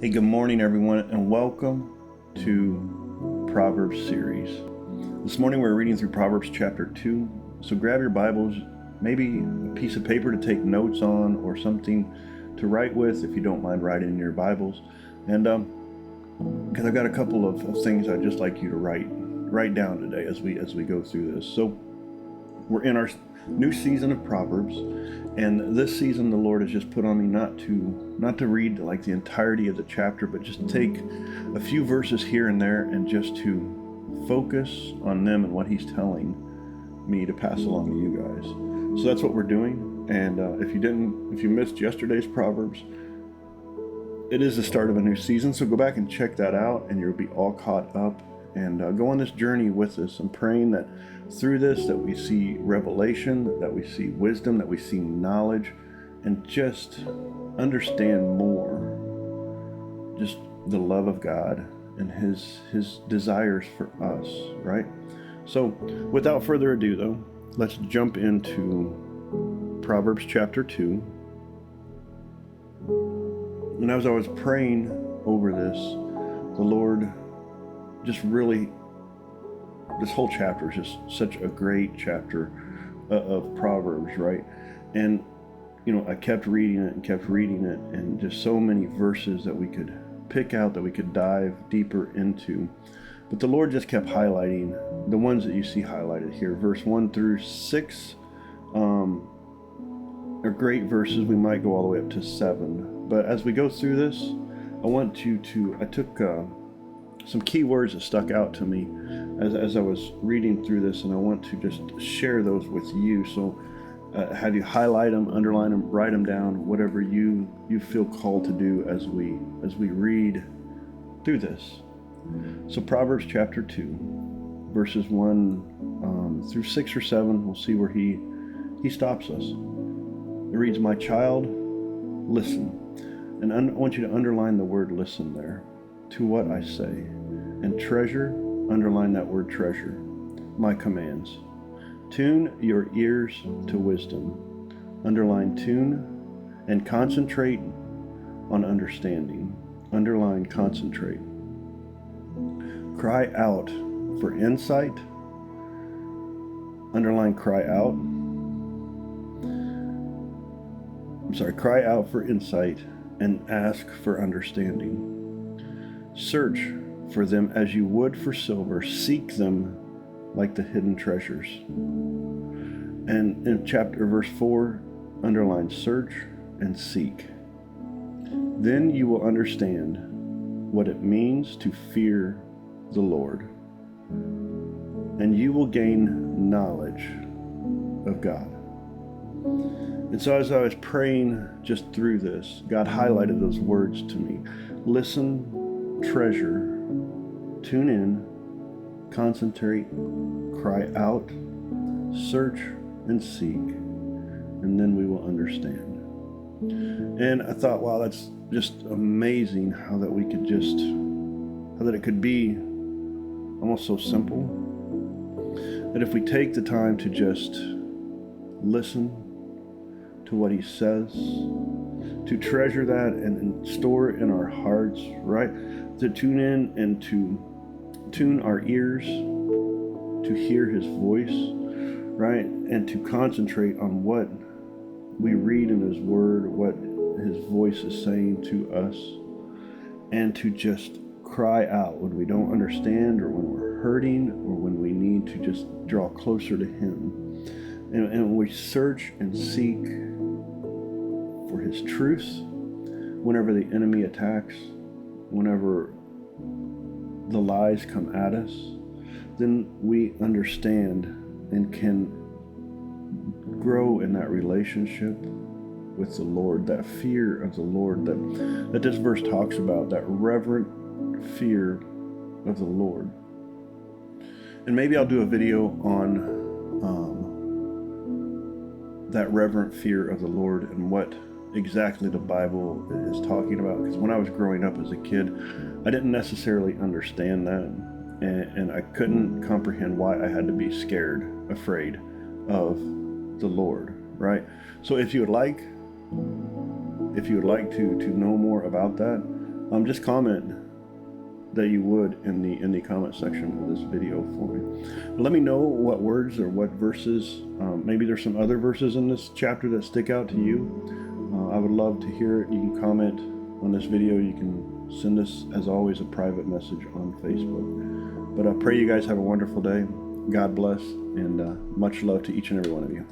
Hey, good morning, everyone, and welcome to Proverbs series. This morning we're reading through Proverbs chapter 2. So grab your Bibles, maybe a piece of paper to take notes on or something to write with if you don't mind writing in your Bibles. And because I've got a couple of things I'd just like you to write down today as we go through this. So we're in our new season of Proverbs, and this season the Lord has just put on me not to read like the entirety of the chapter, but just take a few verses here and there and just to focus on them and what He's telling me to pass along to you guys. So that's what we're doing. And if you missed yesterday's Proverbs, it is the start of a new season, so go back and check that out and you'll be all caught up and go on this journey with us. I'm praying that through this that we see revelation, that we see wisdom, that we see knowledge, and just understand more just the love of God and his desires for us, right? So without further ado though, let's jump into Proverbs chapter 2. And as I was praying over this, the Lord just really, this whole chapter is just such a great chapter of Proverbs, right? And, I kept reading it, and just so many verses that we could pick out, that we could dive deeper into. But the Lord just kept highlighting the ones that you see highlighted here. Verse 1 through 6 are great verses. We might go all the way up to 7. But as we go through this, I took some key words that stuck out to me as I was reading through this, and I want to just share those with you. So have you highlight them, underline them, write them down, whatever you feel called to do as we read through this. So Proverbs chapter 2, verses 1 through 6 or 7, we'll see where he stops us. It reads, "My child, listen." And I want you to underline the word listen there, to what I say. And treasure, underline that word treasure, my commands. Tune your ears to wisdom, underline tune, and concentrate on understanding, underline concentrate. Cry out for insight, underline cry out. Cry out for insight and ask for understanding. Search for them as you would for silver. Seek them like the hidden treasures. And in verse 4, underline search and seek. Then you will understand what it means to fear the Lord, and you will gain knowledge of God. And so as I was praying just through this, God highlighted those words to me. Listen, treasure, tune in, concentrate, cry out, search, and seek, and then we will understand. And I thought, wow, that's just amazing how that it could be almost so simple, that if we take the time to just listen to what He says, to treasure that and store it in our hearts, right? To tune in and to tune our ears to hear His voice, right? And to concentrate on what we read in His Word, what His voice is saying to us, and to just cry out when we don't understand, or when we're hurting, or when we need to just draw closer to Him. And we search and seek for His truth whenever the enemy attacks, whenever the lies come at us, then we understand and can grow in that relationship with the Lord, that fear of the Lord that this verse talks about, that reverent fear of the Lord. And maybe I'll do a video on that reverent fear of the Lord and what exactly the Bible is talking about. Because when I was growing up as a kid, I didn't necessarily understand that, and I couldn't comprehend why I had to be scared, afraid of the Lord, right? So if you would like to know more about that, just comment that you would in the comment section of this video for me. Let me know what words or what verses, maybe there's some other verses in this chapter that stick out to you. I would love to hear it. You can comment on this video. You can send us, as always, a private message on Facebook. But I pray you guys have a wonderful day. God bless, and much love to each and every one of you.